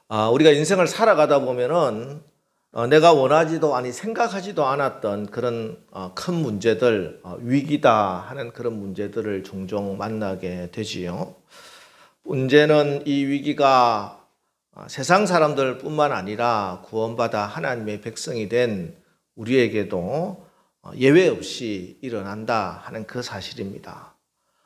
우리가 인생을 살아가다 보면은 내가 원하지도 아니 생각하지도 않았던 그런 큰 문제들, 위기다 하는 그런 문제들을 종종 만나게 되지요. 문제는 이 위기가 세상 사람들뿐만 아니라 구원받아 하나님의 백성이 된 우리에게도 예외 없이 일어난다 하는 그 사실입니다.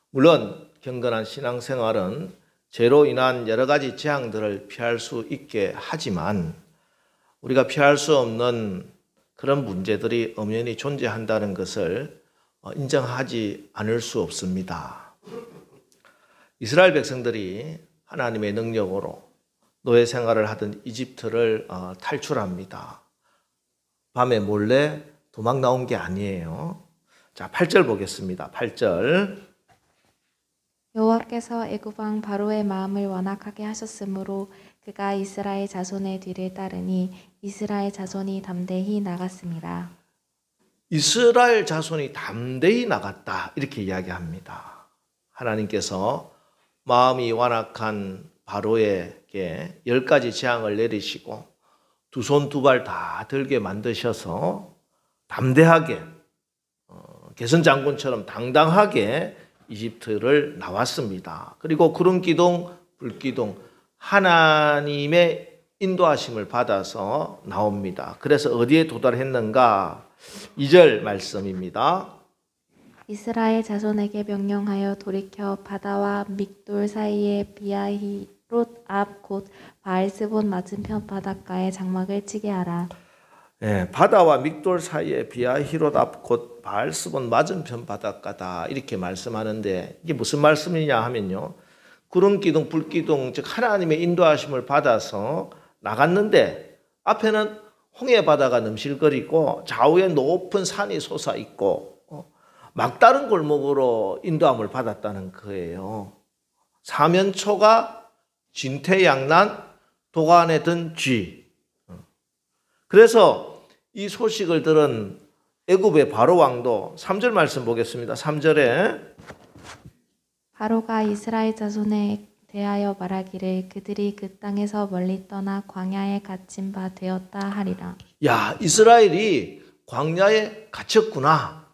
물론 경건한 신앙생활은 죄로 인한 여러 가지 재앙들을 피할 수 있게 하지만 우리가 피할 수 없는 그런 문제들이 엄연히 존재한다는 것을 인정하지 않을 수 없습니다. 이스라엘 백성들이 하나님의 능력으로 노예 생활을 하던 이집트를 탈출합니다. 밤에 몰래 도망 나온 게 아니에요. 자, 8절 보겠습니다. 8절. 여호와께서 애굽 왕 바로의 마음을 완악하게 하셨으므로 그가 이스라엘 자손의 뒤를 따르니 이스라엘 자손이 담대히 나갔습니다. 이스라엘 자손이 담대히 나갔다 이렇게 이야기합니다. 하나님께서 마음이 완악한 바로에게 10가지 재앙을 내리시고 두 손 두 발 다 들게 만드셔서 담대하게 개선 장군처럼 당당하게 이집트를 나왔습니다. 그리고 구름 기둥, 불 기둥 하나님의 인도하심을 받아서 나옵니다. 그래서 어디에 도달했는가? 2절 말씀입니다. 이스라엘 자손에게 명령하여 돌이켜 바다와 믹돌 사이의 비아히롯 앞 곧 바알스본 맞은편 바닷가에 장막을 치게 하라. 바다와 믹돌 사이에 비아히롯 앞 곧 바알스본 맞은편 바닷가다 이렇게 말씀하는데 이게 무슨 말씀이냐 하면요. 구름 기둥, 불 기둥 즉 하나님의 인도하심을 받아서 나갔는데 앞에는 홍해 바다가 넘실거리고 좌우에 높은 산이 솟아 있고 막다른 골목으로 인도함을 받았다는 거예요. 사면초가 진퇴양난 도간에 든 쥐. 그래서 이 소식을 들은 애굽의 바로 왕도 3절 말씀 보겠습니다. 3절에 바로가 이스라엘 자손에 대하여 말하기를 그들이 그 땅에서 멀리 떠나 광야에 갇힌 바 되었다 하리라. 야, 이스라엘이 광야에 갇혔구나.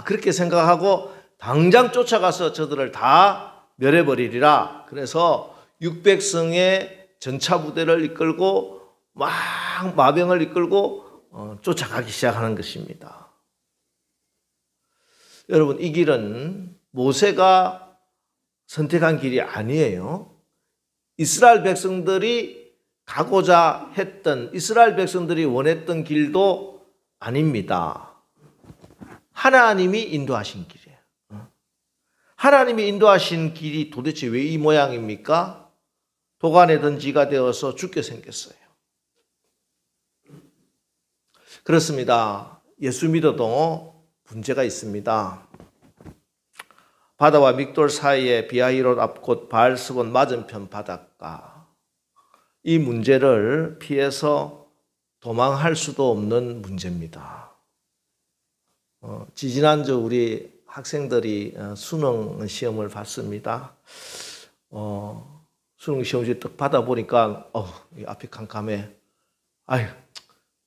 그렇게 생각하고 당장 쫓아가서 저들을 다 멸해버리리라. 그래서 600성의 전차 부대를 이끌고 막 마병을 이끌고 쫓아가기 시작하는 것입니다. 여러분, 이 길은 모세가 선택한 길이 아니에요. 이스라엘 백성들이 가고자 했던, 이스라엘 백성들이 원했던 길도 아닙니다. 하나님이 인도하신 길이에요. 하나님이 인도하신 길이 도대체 왜 이 모양입니까? 도간에 든 쥐가 되어서 죽게 생겼어요. 그렇습니다. 예수 믿어도 문제가 있습니다. 바다와 믹돌 사이에 비아히롯 앞 곧 바알스본 맞은편 바닷가. 이 문제를 피해서 도망할 수도 없는 문제입니다. 지지난주 우리 학생들이 수능 시험을 봤습니다. 수능 시험지 딱 받아보니까 앞이 캄캄해. 아유,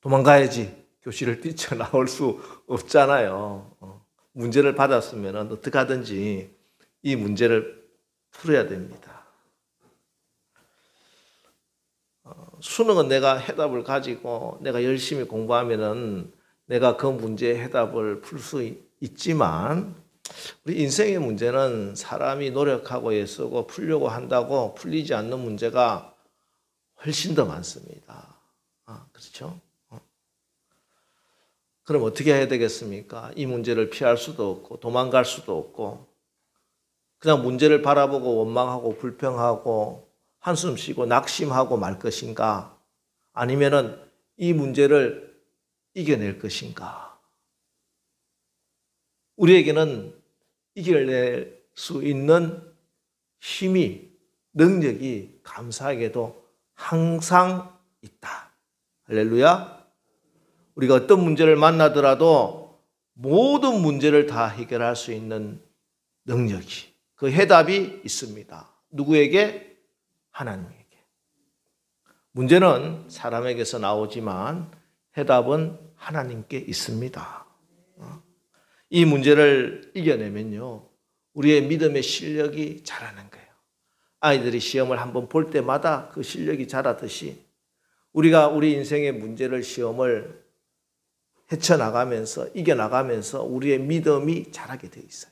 도망가야지. 교실을 뛰쳐나올 수 없잖아요. 문제를 받았으면 어떻게 하든지 이 문제를 풀어야 됩니다. 수능은 내가 해답을 가지고 내가 열심히 공부하면은 내가 그 문제의 해답을 풀 수 있지만 우리 인생의 문제는 사람이 노력하고 애쓰고 풀려고 한다고 풀리지 않는 문제가 훨씬 더 많습니다. 그렇죠? 그럼 어떻게 해야 되겠습니까? 이 문제를 피할 수도 없고 도망갈 수도 없고 그냥 문제를 바라보고 원망하고 불평하고 한숨 쉬고 낙심하고 말 것인가? 아니면은 이 문제를 이겨낼 것인가? 우리에게는 이겨낼 수 있는 힘이, 능력이 감사하게도 항상 있다. 할렐루야. 우리가 어떤 문제를 만나더라도 모든 문제를 다 해결할 수 있는 능력이, 그 해답이 있습니다. 누구에게? 하나님에게. 문제는 사람에게서 나오지만 해답은 하나님께 있습니다. 이 문제를 이겨내면요, 우리의 믿음의 실력이 자라는 거예요. 아이들이 시험을 한번 볼 때마다 그 실력이 자라듯이 우리가 우리 인생의 문제를, 시험을 헤쳐나가면서, 이겨나가면서 우리의 믿음이 자라게 되어 있어요.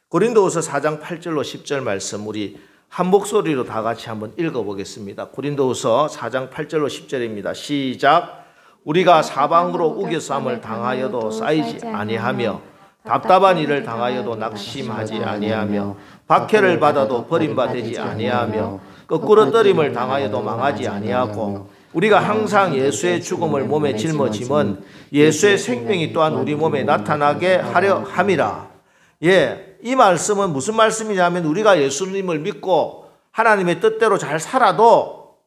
고린도후서 4장 8절로 10절 말씀 우리 한 목소리로 다 같이 한번 읽어보겠습니다. 고린도후서 4장 8절로 10절입니다. 시작. 우리가 사방으로 우겨쌈을 당하여도 쌓이지 아니하며 답답한 일을 당하여도 낙심하지 아니하며 박해를 받아도 버림받지 아니하며 거꾸로 떨림을 당하여도 망하지 아니하고 우리가 항상 예수의 죽음을 몸에 짊어짐은 예수의 생명이 또한 우리 몸에 나타나게 하려 함이라. 예, 이 말씀은 무슨 말씀이냐면 우리가 예수님을 믿고 하나님의 뜻대로 잘 살아도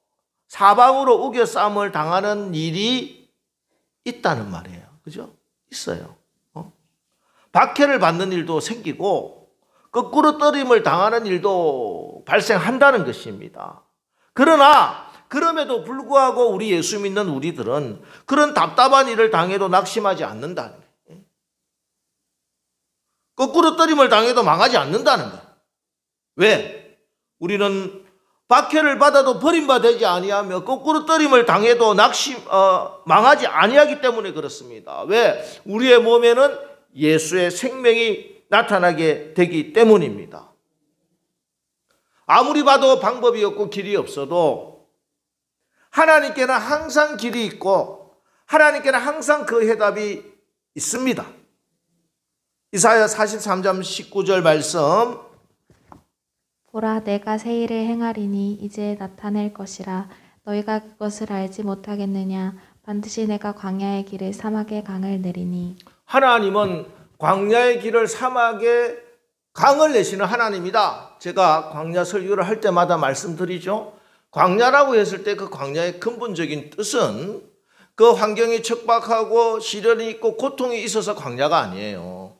사방으로 우겨쌈을 당하는 일이 있다는 말이에요. 그죠? 있어요. 박해를 받는 일도 생기고 거꾸로 떨림을 당하는 일도 발생한다는 것입니다. 그러나 그럼에도 불구하고 우리 예수 믿는 우리들은 그런 답답한 일을 당해도 낙심하지 않는다는 거예요. 거꾸로 떨림을 당해도 망하지 않는다는 거예요. 왜? 우리는 박해를 받아도 버림받지 아니하며 거꾸로 떨림을 당해도 망하지 아니하기 때문에 그렇습니다. 왜? 우리의 몸에는 예수의 생명이 나타나게 되기 때문입니다. 아무리 봐도 방법이 없고 길이 없어도 하나님께는 항상 길이 있고 하나님께는 항상 그 해답이 있습니다. 이사야 43장 19절 말씀. 보라, 내가 새 일을 행하리니 이제 나타낼 것이라. 너희가 그것을 알지 못하겠느냐? 반드시 내가 광야의 길을 사막의 강을 내리니. 하나님은 광야의 길을 사막에 강을 내시는 하나님이다. 제가 광야 설교를 할 때마다 말씀드리죠. 광야라고 했을 때 그 광야의 근본적인 뜻은 그 환경이 척박하고 시련이 있고 고통이 있어서 광야가 아니에요.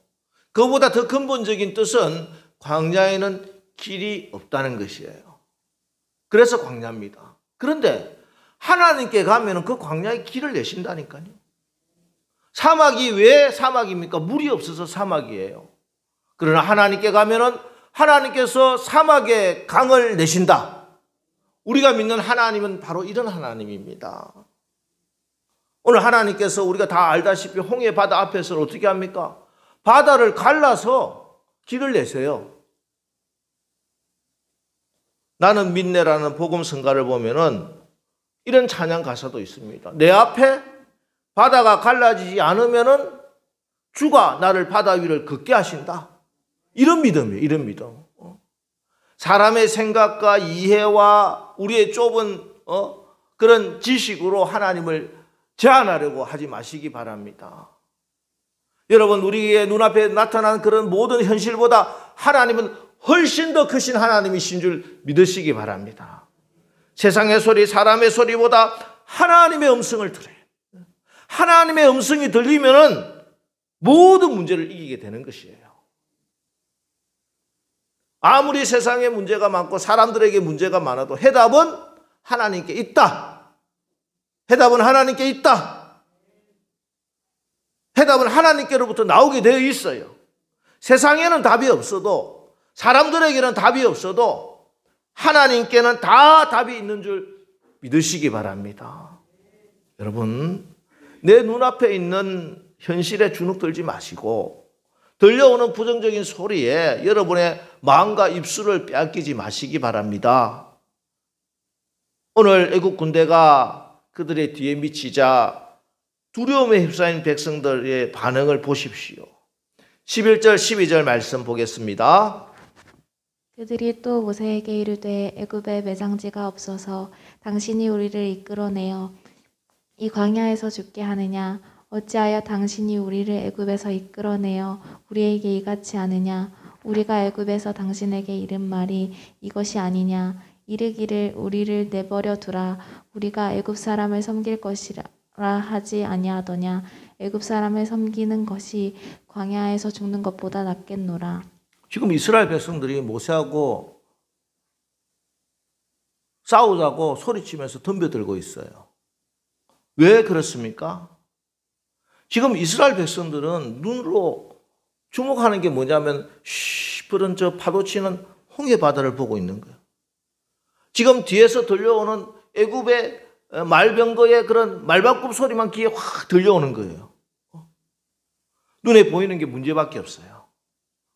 그보다 더 근본적인 뜻은 광야에는 길이 없다는 것이에요. 그래서 광야입니다. 그런데 하나님께 가면은 그 광야의 길을 내신다니까요. 사막이 왜 사막입니까? 물이 없어서 사막이에요. 그러나 하나님께 가면은 하나님께서 사막에 강을 내신다. 우리가 믿는 하나님은 바로 이런 하나님입니다. 오늘 하나님께서 우리가 다 알다시피 홍해 바다 앞에서 어떻게 합니까? 바다를 갈라서 길을 내세요. 나는 믿네라는 복음 성가를 보면은 이런 찬양 가사도 있습니다. 내 앞에 바다가 갈라지지 않으면은 주가 나를 바다 위를 걷게 하신다. 이런 믿음이에요. 이런 믿음. 사람의 생각과 이해와 우리의 좁은 그런 지식으로 하나님을 제한하려고 하지 마시기 바랍니다. 여러분, 우리의 눈앞에 나타난 그런 모든 현실보다 하나님은 훨씬 더 크신 하나님이신 줄 믿으시기 바랍니다. 세상의 소리, 사람의 소리보다 하나님의 음성을 들어요. 하나님의 음성이 들리면은 모든 문제를 이기게 되는 것이에요. 아무리 세상에 문제가 많고 사람들에게 문제가 많아도 해답은 하나님께 있다. 해답은 하나님께 있다. 해답은 하나님께로부터 나오게 되어 있어요. 세상에는 답이 없어도, 사람들에게는 답이 없어도 하나님께는 다 답이 있는 줄 믿으시기 바랍니다. 여러분, 내 눈앞에 있는 현실에 주눅 들지 마시고 들려오는 부정적인 소리에 여러분의 마음과 입술을 빼앗기지 마시기 바랍니다. 오늘 애국 군대가 그들의 뒤에 미치자 두려움에 휩싸인 백성들의 반응을 보십시오. 11절 12절 말씀 보겠습니다. 그들이 또 모세에게 이르되 애굽에 매장지가 없어서 당신이 우리를 이끌어내어 이 광야에서 죽게 하느냐? 어찌하여 당신이 우리를 애굽에서 이끌어내어 우리에게 이같이 하느냐? 우리가 애굽에서 당신에게 이른 말이 이것이 아니냐? 이르기를 우리를 내버려 두라. 우리가 애굽 사람을 섬길 것이라 하지 아니하더냐? 애굽 사람을 섬기는 것이 광야에서 죽는 것보다 낫겠노라. 지금 이스라엘 백성들이 모세하고 싸우자고 소리치면서 덤벼들고 있어요. 왜 그렇습니까? 지금 이스라엘 백성들은 눈으로 주목하는 게 뭐냐면 시퍼런 저 파도치는 홍해 바다를 보고 있는 거예요. 지금 뒤에서 들려오는 애굽의 말병거의 그런 말발굽 소리만 귀에 확 들려오는 거예요. 눈에 보이는 게 문제밖에 없어요.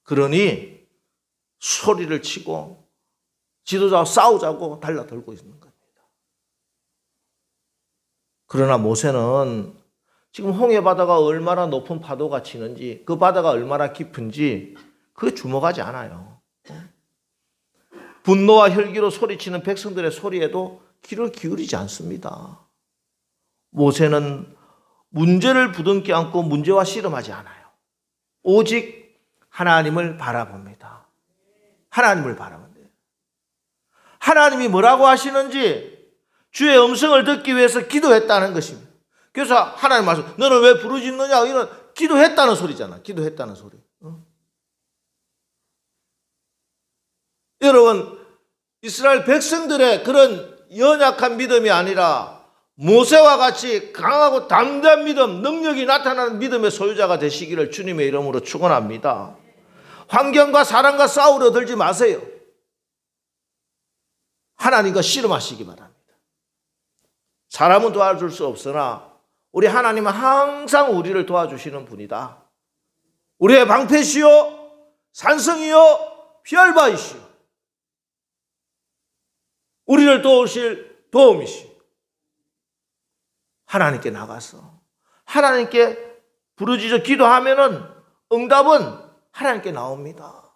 그러니 소리를 치고 지도자와 싸우자고 달라들고 있는 겁니다. 그러나 모세는 지금 홍해 바다가 얼마나 높은 파도가 치는지, 그 바다가 얼마나 깊은지 그게 주목하지 않아요. 분노와 혈기로 소리치는 백성들의 소리에도 귀를 기울이지 않습니다. 모세는 문제를 부둥켜 안고 문제와 씨름하지 않아요. 오직 하나님을 바라봅니다. 하나님을 바라본대요. 하나님이 뭐라고 하시는지 주의 음성을 듣기 위해서 기도했다는 것입니다. 그래서 하나님 말씀, 너는 왜 부르짖느냐? 이런 기도했다는 소리잖아. 기도했다는 소리. 여러분, 이스라엘 백성들의 그런 연약한 믿음이 아니라 모세와 같이 강하고 담대한 믿음, 능력이 나타나는 믿음의 소유자가 되시기를 주님의 이름으로 축원합니다. 환경과 사람과 싸우려 들지 마세요. 하나님과 씨름하시기 바랍니다. 사람은 도와줄 수 없으나 우리 하나님은 항상 우리를 도와주시는 분이다. 우리의 방패시요 산성이요 피할 바이시요 우리를 도우실 도움이시요. 하나님께 나가서 하나님께 부르짖어 기도하면은 응답은 하나님께 나옵니다.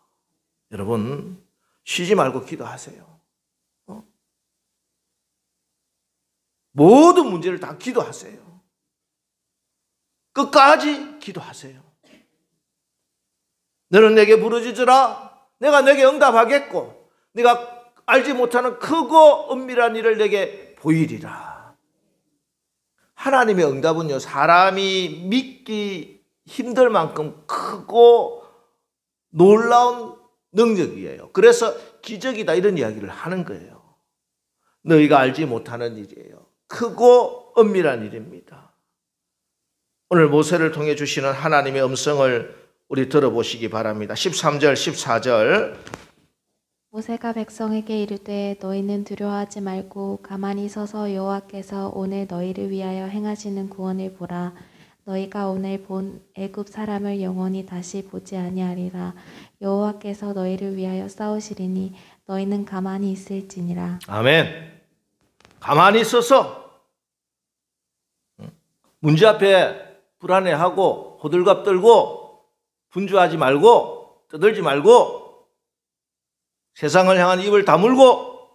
여러분 쉬지 말고 기도하세요. 모든 문제를 다 기도하세요. 끝까지 기도하세요. 너는 내게 부르짖으라. 내가 내게 응답하겠고 네가 알지 못하는 크고 은밀한 일을 내게 보이리라. 하나님의 응답은요, 사람이 믿기 힘들 만큼 크고 놀라운 능력이에요. 그래서 기적이다 이런 이야기를 하는 거예요. 너희가 알지 못하는 일이에요. 크고 은밀한 일입니다. 오늘 모세를 통해 주시는 하나님의 음성을 우리 들어보시기 바랍니다. 13절 14절 모세가 백성에게 이르되 너희는 두려워하지 말고 가만히 서서 여호와께서 오늘 너희를 위하여 행하시는 구원을 보라. 너희가 오늘 본 애굽 사람을 영원히 다시 보지 아니하리라. 여호와께서 너희를 위하여 싸우시리니 너희는 가만히 있을지니라. 아멘. 가만히 있어서 문제 앞에 불안해하고 호들갑 떨고 분주하지 말고 떠들지 말고 세상을 향한 입을 다물고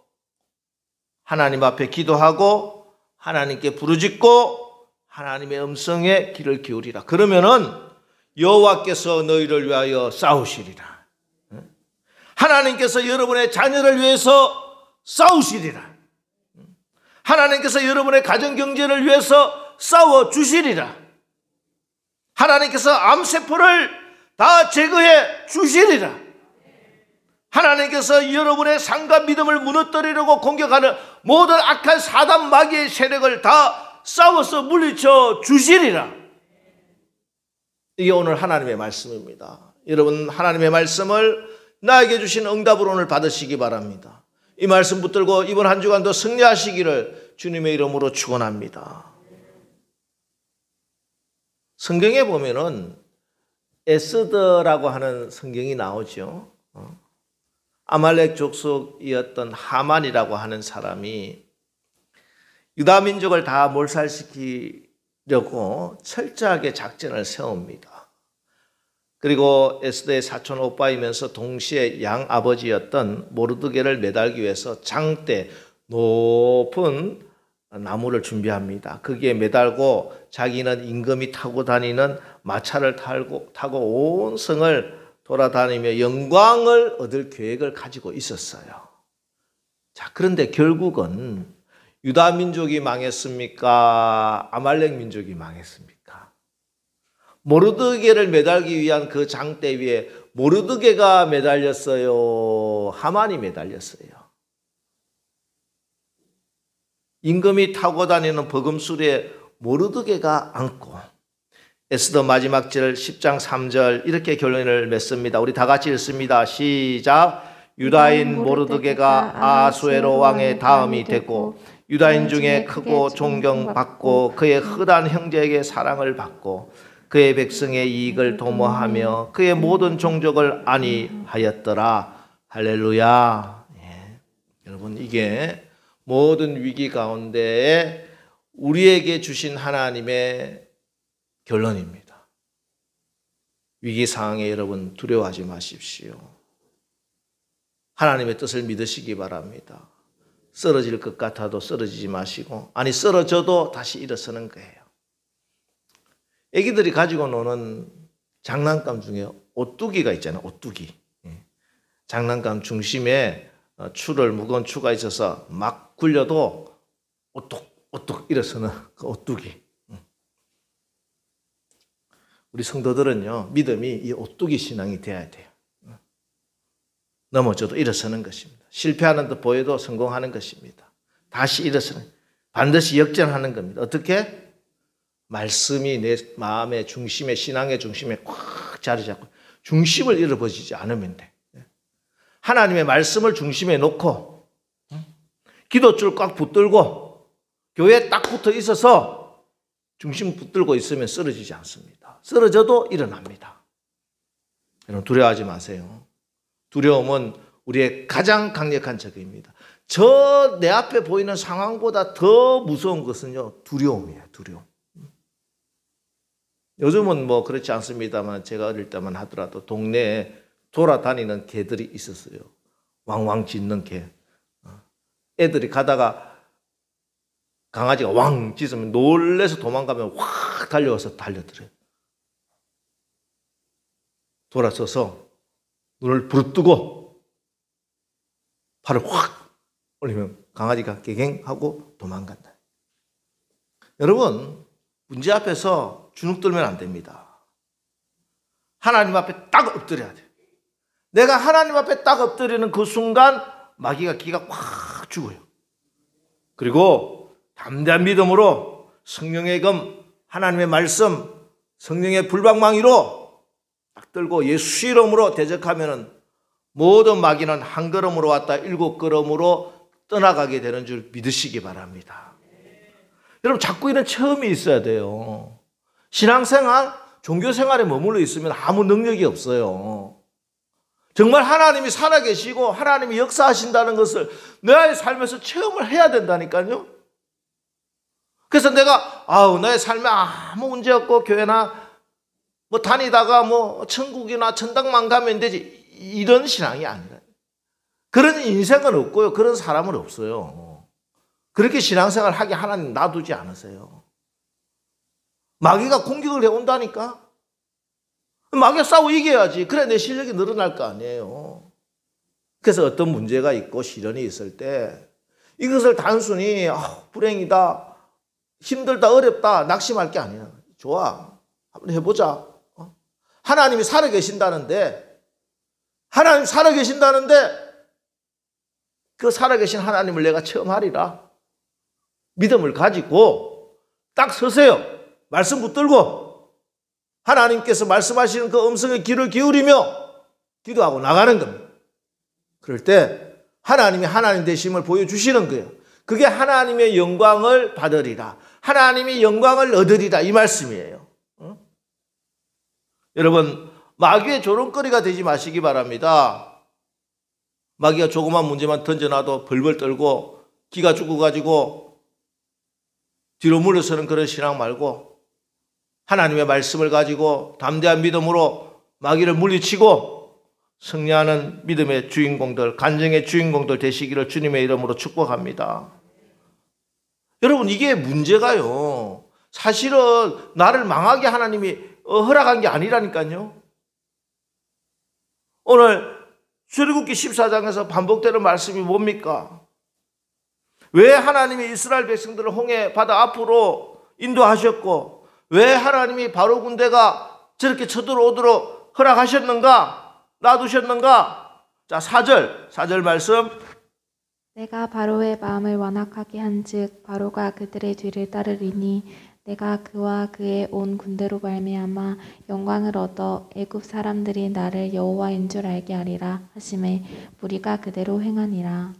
하나님 앞에 기도하고 하나님께 부르짖고 하나님의 음성에 귀를 기울이라. 그러면은 여호와께서 너희를 위하여 싸우시리라. 하나님께서 여러분의 자녀를 위해서 싸우시리라. 하나님께서 여러분의 가정 경제를 위해서 싸워 주시리라. 하나님께서 암세포를 다 제거해 주시리라. 하나님께서 여러분의 삶과 믿음을 무너뜨리려고 공격하는 모든 악한 사단 마귀의 세력을 다 싸워서 물리쳐 주시리라. 이게 오늘 하나님의 말씀입니다. 여러분 하나님의 말씀을 나에게 주신 응답으로 오늘 받으시기 바랍니다. 이 말씀 붙들고 이번 한 주간도 승리하시기를 주님의 이름으로 축원합니다. 성경에 보면은 에스더라고 하는 성경이 나오죠. 아말렉 족속이었던 하만이라고 하는 사람이 유다 민족을 다 몰살시키려고 철저하게 작전을 세웁니다. 그리고 에스더의 사촌 오빠이면서 동시에 양아버지였던 모르드게를 매달기 위해서 장대 높은 나무를 준비합니다. 거기에 매달고 자기는 임금이 타고 다니는 마차를 타고 온 성을 돌아다니며 영광을 얻을 계획을 가지고 있었어요. 자, 그런데 결국은 유다 민족이 망했습니까? 아말렉 민족이 망했습니까? 모르드게를 매달기 위한 그 장대 위에 모르드게가 매달렸어요? 하만이 매달렸어요? 임금이 타고 다니는 버금수리에 모르드게가 앉고 에스더 마지막 절 10장 3절 이렇게 결론을 맺습니다. 우리 다 같이 읽습니다. 시작. 유다인 모르드게가 아수에로 왕의 다음이 되고 유다인 중에 크고 존경받고 그의 흔한 형제에게 사랑을 받고 그의 백성의 이익을 도모하며 그의 모든 종족을 안위하였더라. 할렐루야. 예. 여러분, 이게 모든 위기 가운데에 우리에게 주신 하나님의 결론입니다. 위기 상황에 여러분 두려워하지 마십시오. 하나님의 뜻을 믿으시기 바랍니다. 쓰러질 것 같아도 쓰러지지 마시고, 아니 쓰러져도 다시 일어서는 거예요. 애기들이 가지고 노는 장난감 중에 오뚜기가 있잖아요. 오뚜기. 장난감 중심에 무거운 추가 있어서 막 굴려도 오뚝오뚝 일어서는 그 오뚜기. 우리 성도들은요, 믿음이 이 오뚜기 신앙이 되어야 돼요. 넘어져도 일어서는 것입니다. 실패하는 듯 보여도 성공하는 것입니다. 다시 일어서는, 반드시 역전하는 겁니다. 어떻게? 말씀이 내 마음의 중심에, 신앙의 중심에 꽉 자리 잡고 중심을 잃어버리지 않으면 돼. 하나님의 말씀을 중심에 놓고 기도줄 꽉 붙들고 교회에 딱 붙어 있어서 중심 붙들고 있으면 쓰러지지 않습니다. 쓰러져도 일어납니다. 여러분 두려워하지 마세요. 두려움은 우리의 가장 강력한 적입니다. 저 내 앞에 보이는 상황보다 더 무서운 것은요, 두려움이에요. 두려움. 요즘은 뭐 그렇지 않습니다만 제가 어릴 때만 하더라도 동네에 돌아다니는 개들이 있었어요. 왕왕 짖는 개. 애들이 가다가 강아지가 왕 짖으면 놀래서 도망가면 확 달려와서 달려들어요. 돌아서서 눈을 부릅뜨고 팔을 확 올리면 강아지가 개갱하고 도망간다. 여러분, 문제 앞에서 주눅 들면 안 됩니다. 하나님 앞에 딱 엎드려야 돼요. 내가 하나님 앞에 딱 엎드리는 그 순간 마귀가 기가 확 죽어요. 그리고 담대한 믿음으로 성령의 검, 하나님의 말씀, 성령의 불방망이로 딱 들고 예수 이름으로 대적하면은 모든 마귀는 한 걸음으로 왔다 7걸음으로 떠나가게 되는 줄 믿으시기 바랍니다. 여러분 자꾸 이런 체험이 있어야 돼요. 신앙생활, 종교생활에 머물러 있으면 아무 능력이 없어요. 정말 하나님이 살아계시고 하나님이 역사하신다는 것을 나의 삶에서 체험을 해야 된다니까요. 그래서 내가 나의 삶에 아무 문제 없고 교회나 뭐 다니다가 뭐 천국이나 천당만 가면 되지, 이런 신앙이 아니라, 그런 인생은 없고요, 그런 사람은 없어요. 그렇게 신앙생활 하게 하나님 놔두지 않으세요. 마귀가 공격을 해온다니까. 마귀가 싸워 이겨야지. 그래 내 실력이 늘어날 거 아니에요. 그래서 어떤 문제가 있고 시련이 있을 때 이것을 단순히 불행이다, 힘들다, 어렵다 낙심할 게 아니야. 좋아, 한번 해보자. 하나님이 살아계신다는데, 하나님 살아계신다는데 그 살아계신 하나님을 내가 체험하리라. 믿음을 가지고 딱 서세요. 말씀 붙들고 하나님께서 말씀하시는 그 음성에 귀를 기울이며 기도하고 나가는 겁니다. 그럴 때 하나님이 하나님 되심을 보여주시는 거예요. 그게 하나님의 영광을 받으리라, 하나님이 영광을 얻으리라, 이 말씀이에요. 여러분 마귀의 조롱거리가 되지 마시기 바랍니다. 마귀가 조그만 문제만 던져놔도 벌벌 떨고 기가 죽어가지고 뒤로 물러서는 그런 신앙 말고 하나님의 말씀을 가지고 담대한 믿음으로 마귀를 물리치고 승리하는 믿음의 주인공들, 간증의 주인공들 되시기를 주님의 이름으로 축복합니다. 여러분 이게 문제가요, 사실은 나를 망하게 하나님이 허락한 게 아니라니까요. 오늘 출애굽기 14장에서 반복되는 말씀이 뭡니까? 왜 하나님이 이스라엘 백성들을 홍해 바다 앞으로 인도하셨고 왜 하나님이 바로 군대가 저렇게 쳐들어오도록 허락하셨는가, 놔두셨는가? 자, 4절 말씀 내가 바로의 마음을 완악하게 한즉 바로가 그들의 뒤를 따르리니 내가 그와 그의 온 군대로 말미암아 영광을 얻어 애굽 사람들이 나를 여호와인 줄 알게 하리라 하심에 무리가 그대로 행하니라.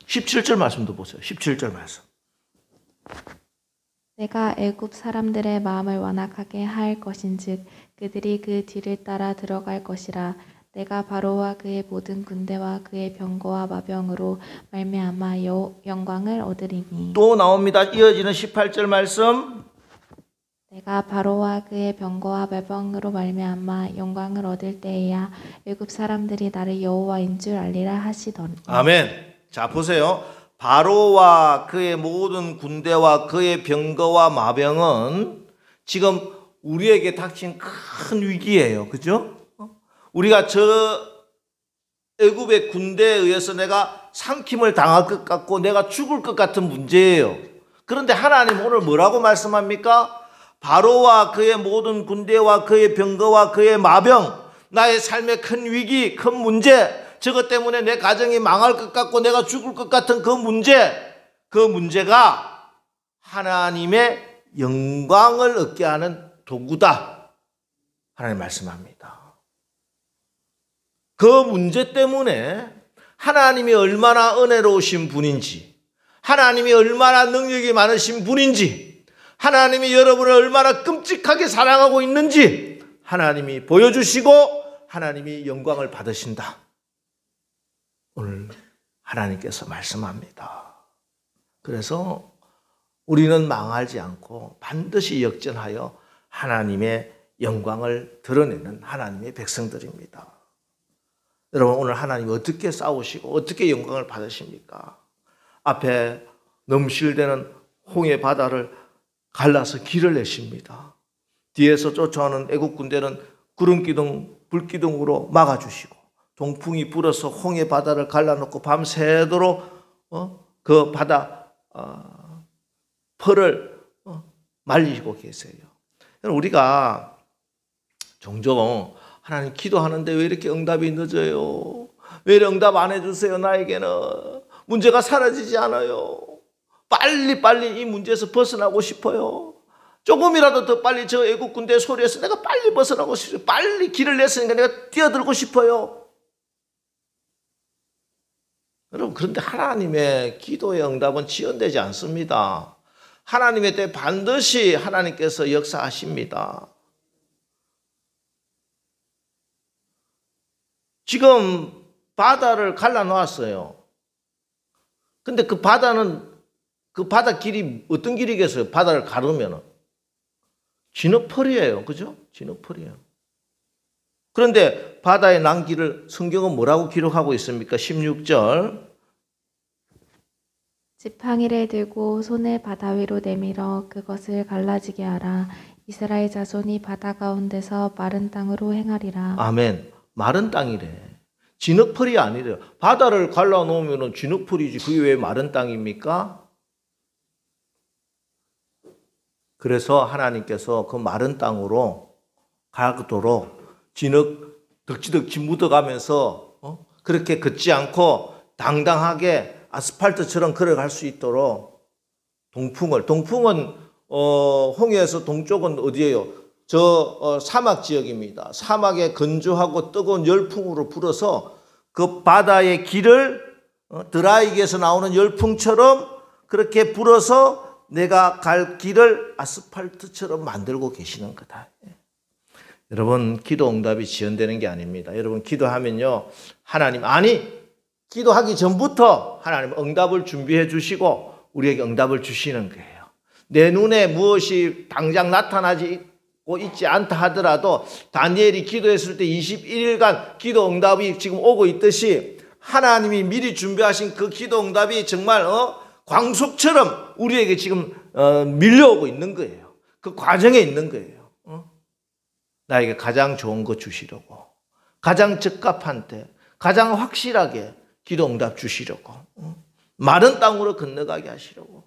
17절 말씀도 보세요. 17절 말씀. 내가 애굽 사람들의 마음을 완악하게 할 것인즉 그들이 그 뒤를 따라 들어갈 것이라. 내가 바로와 그의 모든 군대와 그의 병거와 마병으로 말미암아 영광을 얻으리니. 또 나옵니다. 이어지는 18절 말씀. 내가 바로와 그의 병거와 마병으로 말미암아 영광을 얻을 때에야 애굽 사람들이 나를 여호와인 줄 알리라 하시더니. 아멘. 자, 보세요. 바로와 그의 모든 군대와 그의 병거와 마병은 지금 우리에게 닥친 큰 위기예요. 그죠? 우리가 저 애굽의 군대에 의해서 내가 삼킴을 당할 것 같고 내가 죽을 것 같은 문제예요. 그런데 하나님 오늘 뭐라고 말씀합니까? 바로와 그의 모든 군대와 그의 병거와 그의 마병, 나의 삶의 큰 위기, 큰 문제, 저것 때문에 내 가정이 망할 것 같고 내가 죽을 것 같은 그 문제가 하나님의 영광을 얻게 하는 도구다. 하나님 말씀합니다. 그 문제 때문에 하나님이 얼마나 은혜로우신 분인지, 하나님이 얼마나 능력이 많으신 분인지, 하나님이 여러분을 얼마나 끔찍하게 사랑하고 있는지 하나님이 보여주시고 하나님이 영광을 받으신다. 오늘 하나님께서 말씀합니다. 그래서 우리는 망하지 않고 반드시 역전하여 하나님의 영광을 드러내는 하나님의 백성들입니다. 여러분, 오늘 하나님이 어떻게 싸우시고 어떻게 영광을 받으십니까? 앞에 넘실대는 홍해 바다를 갈라서 길을 내십니다. 뒤에서 쫓아오는 애국 군대는 구름기둥, 불기둥으로 막아주시고 동풍이 불어서 홍해 바다를 갈라놓고 밤새도록 그 바다 펄을 말리고 계세요. 우리가 종종 하나님 기도하는데 왜 이렇게 응답이 늦어요? 왜 이렇게 응답 안 해주세요? 나에게는 문제가 사라지지 않아요. 빨리 이 문제에서 벗어나고 싶어요. 조금이라도 더 빨리 저 애국 군대 소리에서 내가 빨리 벗어나고 싶어요. 빨리 길을 냈으니까 내가 뛰어들고 싶어요. 여러분, 그런데 하나님의 기도의 응답은 지연되지 않습니다. 하나님의 때 반드시 하나님께서 역사하십니다. 지금 바다를 갈라놓았어요. 근데 그 바다 길이 어떤 길이겠어요? 바다를 가르면은. 진흙펄이에요. 그죠? 진흙펄이에요. 그런데 바다의 난길을 성경은 뭐라고 기록하고 있습니까? 16절. 지팡이를 들고 손을 바다 위로 내밀어 그것을 갈라지게 하라. 이스라엘 자손이 바다 가운데서 마른 땅으로 행하리라. 아멘. 마른 땅이래. 진흙펄이 아니래요. 바다를 갈라놓으면 진흙펄이지 그게 왜 마른 땅입니까? 그래서 하나님께서 그 마른 땅으로 가도록 진흙 덕지덕지 묻어가면서 그렇게 걷지 않고 당당하게 아스팔트처럼 걸어갈 수 있도록 동풍은 홍해에서 동쪽은 어디예요? 사막 지역입니다. 사막에 건조하고 뜨거운 열풍으로 불어서 그 바다의 길을 드라이기에서 나오는 열풍처럼 그렇게 불어서 내가 갈 길을 아스팔트처럼 만들고 계시는 거다. 여러분, 기도 응답이 지연되는 게 아닙니다. 여러분, 기도하면요, 기도하기 전부터 하나님 응답을 준비해 주시고 우리에게 응답을 주시는 거예요. 내 눈에 무엇이 당장 나타나고 있지 않다 하더라도 다니엘이 기도했을 때 21일간 기도 응답이 지금 오고 있듯이 하나님이 미리 준비하신 그 기도 응답이 정말 광속처럼 우리에게 지금 밀려오고 있는 거예요. 그 과정에 있는 거예요. 나에게 가장 좋은 거 주시려고, 가장 적합한 때, 가장 확실하게 기도 응답 주시려고, 마른 땅으로 건너가게 하시려고.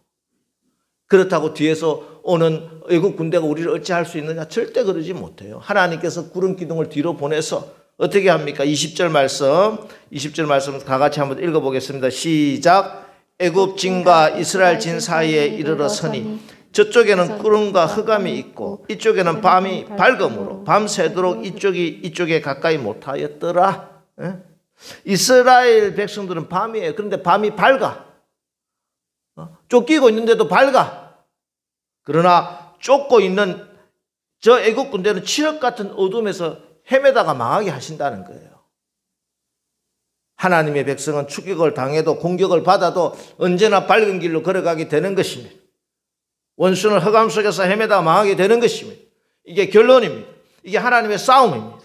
그렇다고 뒤에서 오는 애국 군대가 우리를 어찌할 수 있느냐? 절대 그러지 못해요. 하나님께서 구름 기둥을 뒤로 보내서 어떻게 합니까? 20절 말씀 다 같이 한번 읽어보겠습니다. 시작. 애굽 진과 이스라엘 진 사이에 이르러서니 저쪽에는 구름과 흑암이 있고 이쪽에는 밤이 밝음으로 밤새도록 이쪽에 가까이 못하였더라. 이스라엘 백성들은 밤이에요. 그런데 밤이 밝아. 쫓기고 있는데도 밝아. 그러나 쫓고 있는 저 애국 군대는 칠흑 같은 어둠에서 헤매다가 망하게 하신다는 거예요. 하나님의 백성은 추격을 당해도 공격을 받아도 언제나 밝은 길로 걸어가게 되는 것입니다. 원수는 흑암 속에서 헤매다가 망하게 되는 것입니다. 이게 결론입니다. 이게 하나님의 싸움입니다.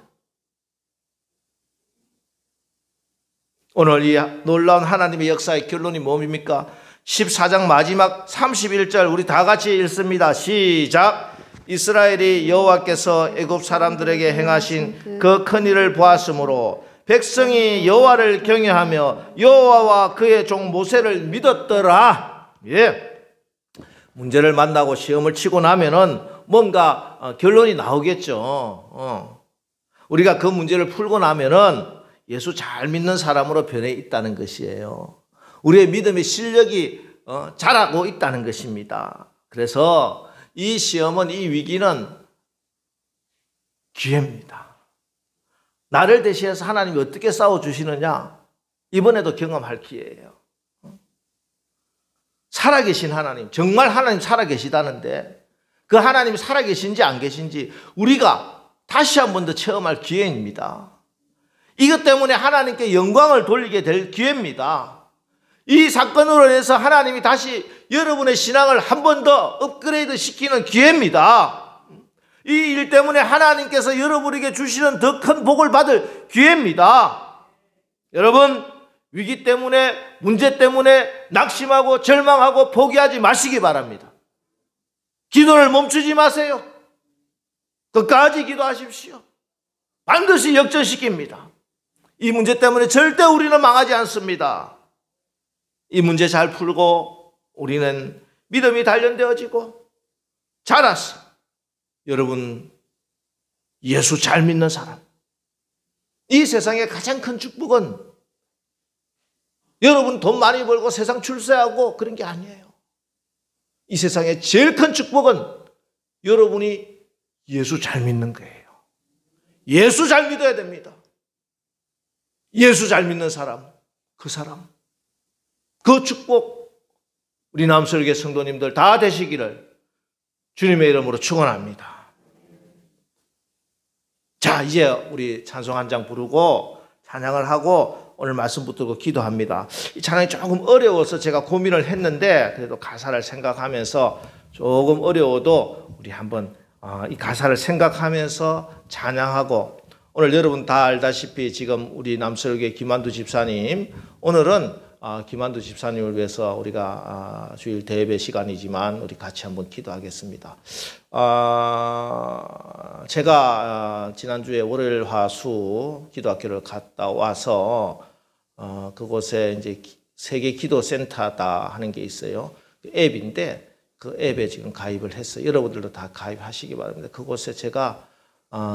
오늘 이 놀라운 하나님의 역사의 결론이 뭡니까? 14장 마지막 31절 우리 다 같이 읽습니다. 시작. 이스라엘이 여호와께서 애굽 사람들에게 행하신 그 큰 일을 보았으므로 백성이 여호와를 경외하며 여호와와 그의 종 모세를 믿었더라. 예. 문제를 만나고 시험을 치고 나면은 뭔가 결론이 나오겠죠. 우리가 그 문제를 풀고 나면은 예수 잘 믿는 사람으로 변해 있다는 것이에요. 우리의 믿음의 실력이 자라고 있다는 것입니다. 그래서 이 시험은, 이 위기는 기회입니다. 나를 대신해서 하나님이 어떻게 싸워주시느냐, 이번에도 경험할 기회예요. 살아계신 하나님, 정말 하나님 살아계시다는데 그 하나님이 살아계신지 안 계신지 우리가 다시 한 번 더 체험할 기회입니다. 이것 때문에 하나님께 영광을 돌리게 될 기회입니다. 이 사건으로 인해서 하나님이 다시 여러분의 신앙을 한 번 더 업그레이드 시키는 기회입니다. 이 일 때문에 하나님께서 여러분에게 주시는 더 큰 복을 받을 기회입니다. 여러분, 위기 때문에, 문제 때문에 낙심하고 절망하고 포기하지 마시기 바랍니다. 기도를 멈추지 마세요. 끝까지 기도하십시오. 반드시 역전시킵니다. 이 문제 때문에 절대 우리는 망하지 않습니다. 이 문제 잘 풀고 우리는 믿음이 단련되어지고 자라서 여러분 예수 잘 믿는 사람, 이 세상의 가장 큰 축복은 여러분 돈 많이 벌고 세상 출세하고 그런 게 아니에요. 이 세상의 제일 큰 축복은 여러분이 예수 잘 믿는 거예요. 예수 잘 믿어야 됩니다. 예수 잘 믿는 사람, 그 축복 우리 남설계 성도님들 다 되시기를 주님의 이름으로 축원합니다. 자, 이제 우리 찬송 한 장 부르고 찬양을 하고 오늘 말씀 붙들고 기도합니다. 이 찬양이 조금 어려워서 제가 고민을 했는데 그래도 가사를 생각하면서 조금 어려워도 우리 한번 이 가사를 생각하면서 찬양하고, 오늘 여러분 다 알다시피 지금 우리 남설계 김한두 집사님, 오늘은 김한두 집사님을 위해서 우리가 주일 대예배 시간이지만 우리 같이 한번 기도하겠습니다. 제가 지난주에 월요일 화수 기도학교를 갔다 와서 그곳에 이제 세계 기도센터다 하는 게 있어요. 그 앱인데 그 앱에 지금 가입을 했어요. 여러분들도 다 가입하시기 바랍니다. 그곳에 제가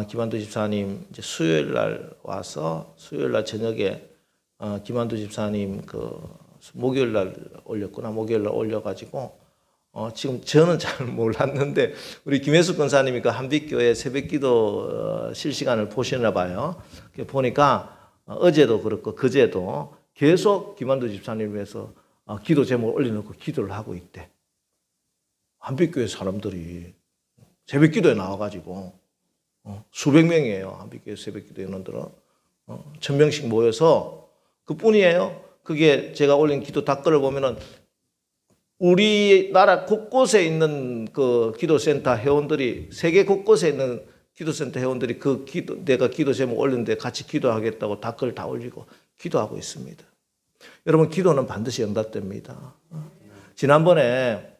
김한두 집사님 이제 수요일 날 와서 수요일 날 저녁에 김한두 집사님 그 목요일 날 올렸구나. 목요일 날 올려가지고 지금 저는 잘 몰랐는데 우리 김혜숙 권사님이 그 한빛교회 새벽기도 실시간을 보시나 봐요. 보니까 어제도 그렇고 그제도 계속 김한두 집사님을 위해서 기도 제목을 올려놓고 기도를 하고 있대. 한빛교회 사람들이 새벽기도에 나와가지고 수백 명이에요. 한빛교회 새벽기도 인원들은 1000명씩 모여서 그뿐이에요. 그게 제가 올린 기도 댓글을 보면은 우리나라 곳곳에 있는 그 기도센터 회원들이, 세계 곳곳에 있는 기도센터 회원들이 내가 기도 제목 올렸는데 같이 기도하겠다고 댓글 다 올리고 기도하고 있습니다. 여러분, 기도는 반드시 응답됩니다. 지난번에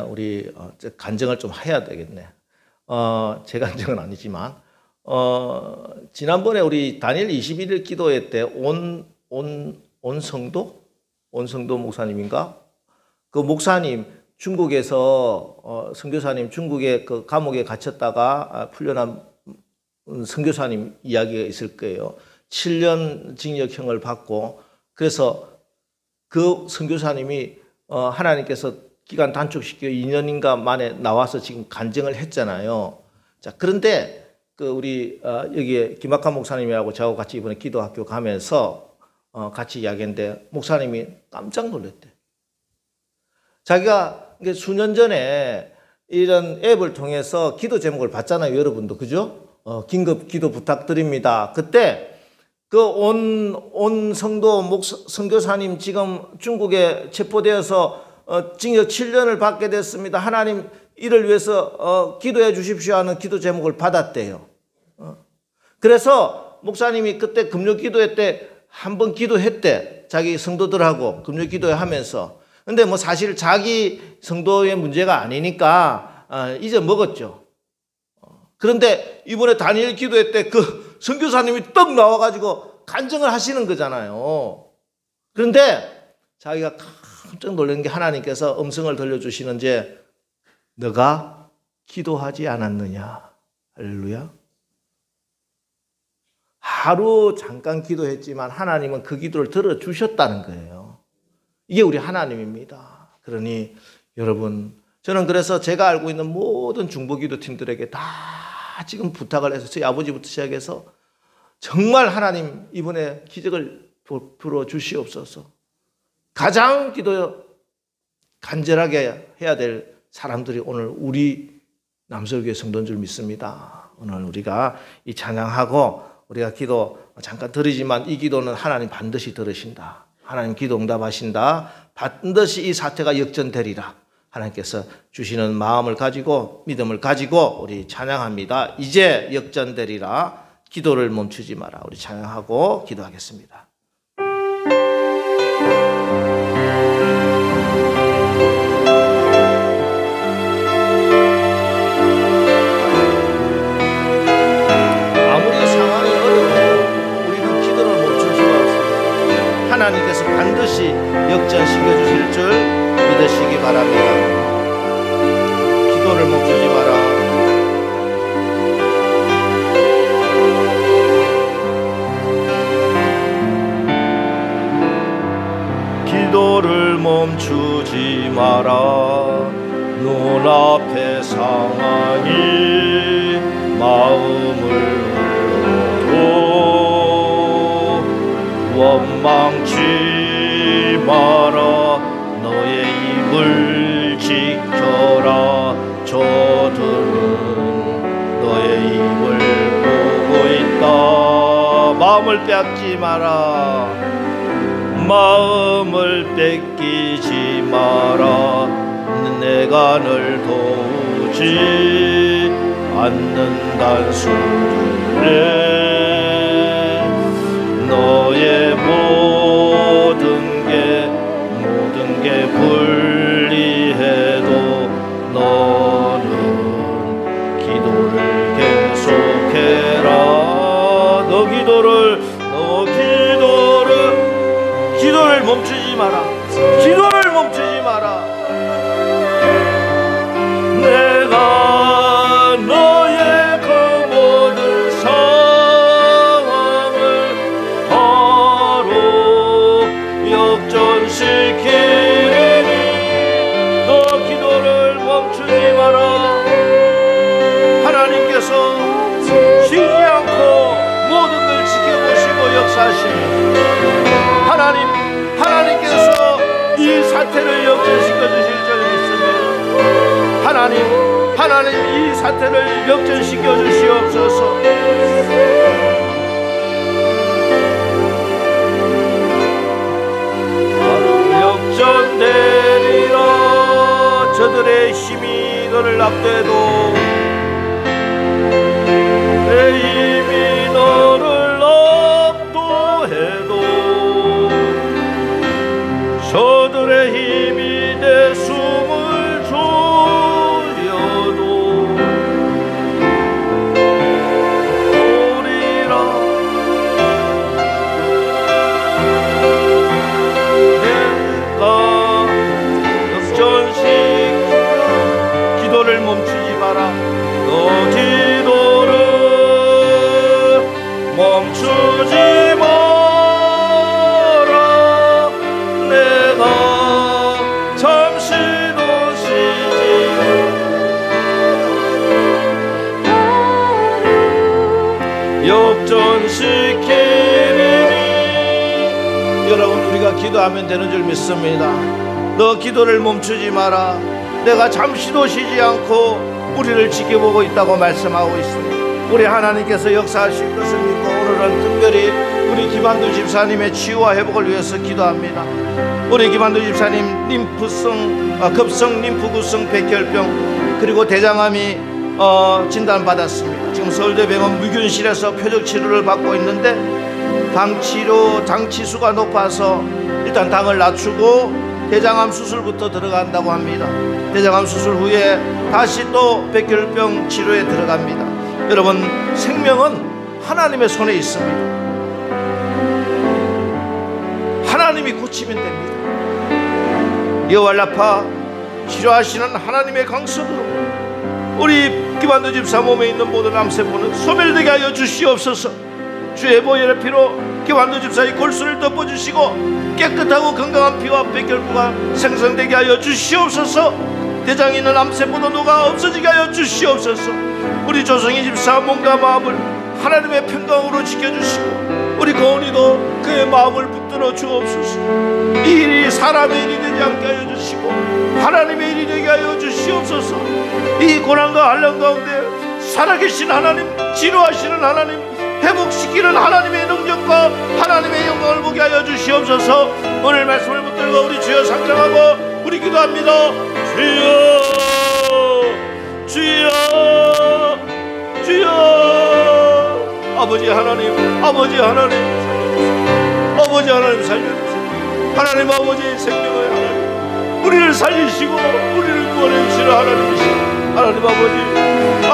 우리 간증을 좀 해야 되겠네. 제 간증은 아니지만 지난번에 우리 다니엘 21일 기도회 때 온성도 목사님인가? 그 목사님 중국에서 선교사님 중국에 그 감옥에 갇혔다가 풀려난 선교사님 이야기가 있을 거예요. 7년 징역형을 받고 그래서 그 선교사님이 하나님께서 기간 단축시켜 2년인가 만에 나와서 지금 간증을 했잖아요. 자, 그런데 그 우리 여기에 김학환 목사님이라고 저하고 같이 이번에 기도학교 가면서 같이 이야기했는데 목사님이 깜짝 놀랐대. 자기가 수년 전에 이런 앱을 통해서 기도 제목을 봤잖아요, 여러분도. 그죠? 긴급 기도 부탁드립니다. 그때 그 온 성도 선교사님 지금 중국에 체포되어서 징역 7년을 받게 됐습니다. 하나님 이를 위해서 기도해 주십시오 하는 기도 제목을 받았대요. 그래서 목사님이 그때 금요 기도회 때 한 번 기도했대. 자기 성도들하고 금요 기도회 하면서. 근데 뭐 사실 자기 성도의 문제가 아니니까 잊어먹었죠. 그런데 이번에 다니엘 기도회 때 그 선교사님이 떡 나와가지고 간증을 하시는 거잖아요. 그런데 자기가 깜짝 놀란 게 하나님께서 음성을 들려주시는지 너가 기도하지 않았느냐. 할렐루야. 하루 잠깐 기도했지만 하나님은 그 기도를 들어주셨다는 거예요. 이게 우리 하나님입니다. 그러니 여러분, 저는 그래서 제가 알고 있는 모든 중보기도팀들에게 다 지금 부탁을 해서 저희 아버지부터 시작해서 정말 하나님 이번에 기적을 베풀어 주시옵소서. 가장 기도 간절하게 해야 될 사람들이 오늘 우리 남설교회 성도인 줄 믿습니다. 오늘 우리가 이 찬양하고 우리가 기도 잠깐 드리지만 이 기도는 하나님 반드시 들으신다. 하나님 기도 응답하신다. 반드시 이 사태가 역전되리라. 하나님께서 주시는 마음을 가지고 믿음을 가지고 우리 찬양합니다. 이제 역전되리라. 기도를 멈추지 마라. 우리 찬양하고 기도하겠습니다. 아무리 상황이 어려워도 우리는 기도를 멈출 수가 없습니다. 하나님께서 반드시 역전시켜 주실 줄 믿으시기 바랍니다. 기도를 멈추지 마라. 기도를 멈추지 마라. 눈앞의 상황이 마음을 울려도 원망치 마라. 너의 입을 지켜라. 저들은 너의 입을 보고 있다. 마음을 뺏지 마라. 마음을 뺏기지 마라. 내가 널 도우지 않는단 소리에 너의 모든 게 불리해도 너는 기도를 계속해라. 너 기도를 멈추지 마라. 기도를 멈추지 마라. 내가 너의 그 모든 상황을 바로 역전시키니 너 기도를 멈추지 마라. 하나님께서 쉬지 않고 모든 걸 지켜보시고 역사하시니 하나님께서 이 사태를 역전시켜 주실 줄 믿습니다. 하나님 이 사태를 역전시켜 주시옵소서. 바로 역전되리라. 저들의 힘이 너를 압도해도 내 힘이 너를 압도해도 저들의 힘이 내 숨을 졸여도 오리라. 내가 역전시키라. 기도를 멈추지 마라. 너 기도를 우리가 기도하면 되는 줄 믿습니다. 너 기도를 멈추지 마라. 내가 잠시도 쉬지 않고 우리를 지켜보고 있다고 말씀하고 있습니다. 우리 하나님께서 역사하실 것을 믿고 오늘은 특별히 우리 김한두 집사님의 치유와 회복을 위해서 기도합니다. 우리 김한두 집사님 급성 림프구성 백혈병 그리고 대장암이 진단받았습니다. 지금 서울대병원 무균실에서 표적 치료를 받고 있는데 당치수가 높아서 일단 당을 낮추고 대장암 수술부터 들어간다고 합니다. 대장암 수술 후에 다시 또 백혈병 치료에 들어갑니다. 여러분, 생명은 하나님의 손에 있습니다. 하나님이 고치면 됩니다. 여호와라파 치료하시는 하나님의 강선으로 우리 김한두 집사 몸에 있는 모든 암세포는 소멸되게 하여 주시옵소서. 주의 보혈의 피로 김한두 집사의 골수를 덮어주시고 깨끗하고 건강한 피와 백혈구가 생성되게 하여 주시옵소서. 대장에 있는 암세포도 녹아 없어지게 하여 주시옵소서. 우리 조성희 집사 몸과 마음을 하나님의 평강으로 지켜주시고 우리 고은이도 그의 마음을 붙들어 주옵소서. 이 일이 사람의 일이 되지 않게 하여 주시고 하나님의 일이 되게 하여 주시옵소서. 이 고난과 한란 가운데 살아계신 하나님, 치료하시는 하나님, 회복시키는 하나님의 능력과 하나님의 영광을 보게 하여 주시옵소서. 오늘 말씀을 붙들고 우리 주여 상장하고 우리 기도합니다. 주여, 주여, 주여. 아버지 하나님, 아버지 하나님, 아버지 하나님 살려주세요. 하나님 아버지의 생명의 하나님, 우리를 살리시고 우리를 구원해 주시는 하나님이시오. 하나님 아버지,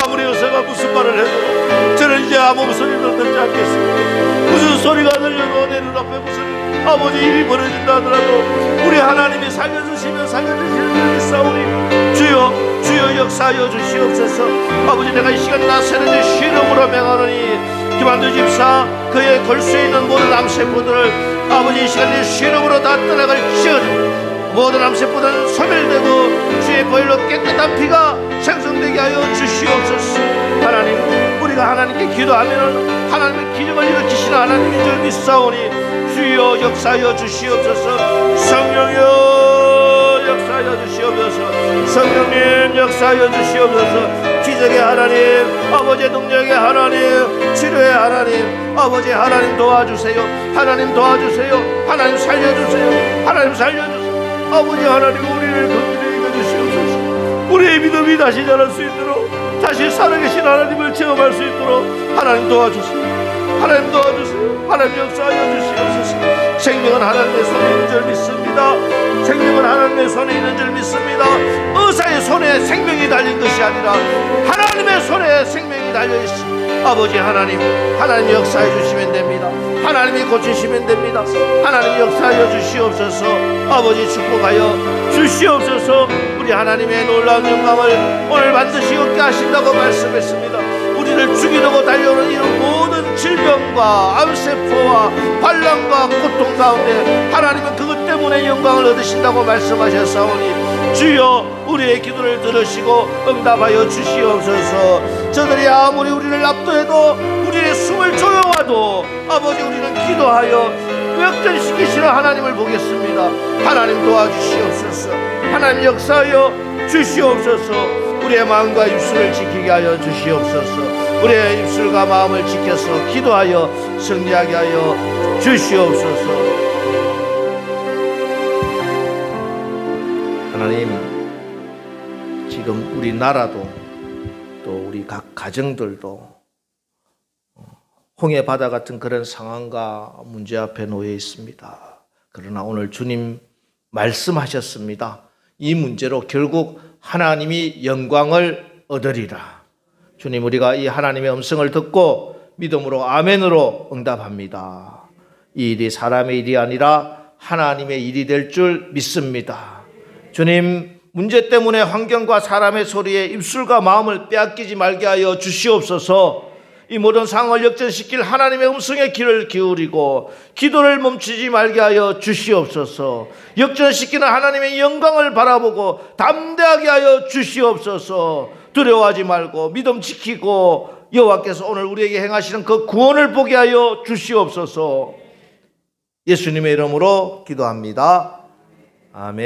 아무리 의사가 무슨 말을 해도 저는 이제 아무 소리도 듣지 않겠습니다. 무슨 소리가 들려도 내 눈앞에 무슨 아버지 일이 벌어진다 하더라도 우리 하나님이 살려주시면 살려주시는 줄 믿사오니 주여, 주여 역사하여 주시옵소서. 아버지, 내가 이 시간 나서는 쉬름으로 명하노니 김한두 집사 그의 골수에 있는 모든 암세포들을 아버지 이 시간에 쉬름으로 다 떠나갈 시간 모든 암세포들은 소멸되고 주의 보혈로 깨끗한 피가 생성되게 하여 주시옵소서. 하나님, 우리가 하나님께 기도하면 하나님의 기적을 일으키시는 하나님인 줄 믿사오니 주여 역사하여 주시옵소서. 성령여 역사하여 주시옵소서. 성령님 역사하여 주시옵소서. 기적의 하나님, 아버지의 능력의 하나님, 치료의 하나님, 아버지 하나님 도와주세요. 하나님 도와주세요. 하나님 살려주세요. 하나님 살려주세요. 아버지 하나님, 우리를 건드려 읽어주시옵소서. 우리의 믿음이 다시 자랄 수 있도록, 다시 살아계신 하나님을 체험할 수 있도록 하나님 도와주세요. 하나님 도와주세요. 하나님 역사하여 주시옵소서. 생명은 하나님의 손에 있는 줄 믿습니다. 생명은 하나님의 손에 있는 줄 믿습니다. 의사의 손에 생명이 달린 것이 아니라 하나님의 손에 생명이 달려있습니다. 아버지 하나님, 하나님 역사해 주시면 됩니다. 하나님이 고치시면 됩니다. 하나님 역사하여 주시옵소서. 아버지 축복하여 주시옵소서. 우리 하나님의 놀라운 영광을 오늘 반드시 얻게 하신다고 말씀했습니다. 우리를 죽이려고 달려오는 이런 모든 질병과 암세포와 환난과 고통 가운데 하나님은 그것 때문에 영광을 얻으신다고 말씀하셨사오니 주여, 우리의 기도를 들으시고 응답하여 주시옵소서. 저들이 아무리 우리를 압도해도 우리의 숨을 조여와도 아버지 우리는 기도하여 역전시키시는 하나님을 보겠습니다. 하나님 도와주시옵소서. 하나님 역사하여 주시옵소서. 우리의 마음과 입술을 지키게 하여 주시옵소서. 우리의 입술과 마음을 지켜서 기도하여 승리하게 하여 주시옵소서. 하나님, 지금 우리나라도 또 우리 각 가정들도 홍해 바다 같은 그런 상황과 문제 앞에 놓여 있습니다. 그러나 오늘 주님 말씀하셨습니다. 이 문제로 결국 하나님이 영광을 얻으리라. 주님, 우리가 이 하나님의 음성을 듣고 믿음으로 아멘으로 응답합니다. 이 일이 사람의 일이 아니라 하나님의 일이 될 줄 믿습니다. 주님, 문제 때문에 환경과 사람의 소리에 입술과 마음을 빼앗기지 말게 하여 주시옵소서. 이 모든 상황을 역전시킬 하나님의 음성에 귀를 기울이고 기도를 멈추지 말게 하여 주시옵소서. 역전시키는 하나님의 영광을 바라보고 담대하게 하여 주시옵소서. 두려워하지 말고 믿음 지키고 여호와께서 오늘 우리에게 행하시는 그 구원을 보게 하여 주시옵소서. 예수님의 이름으로 기도합니다. 아멘.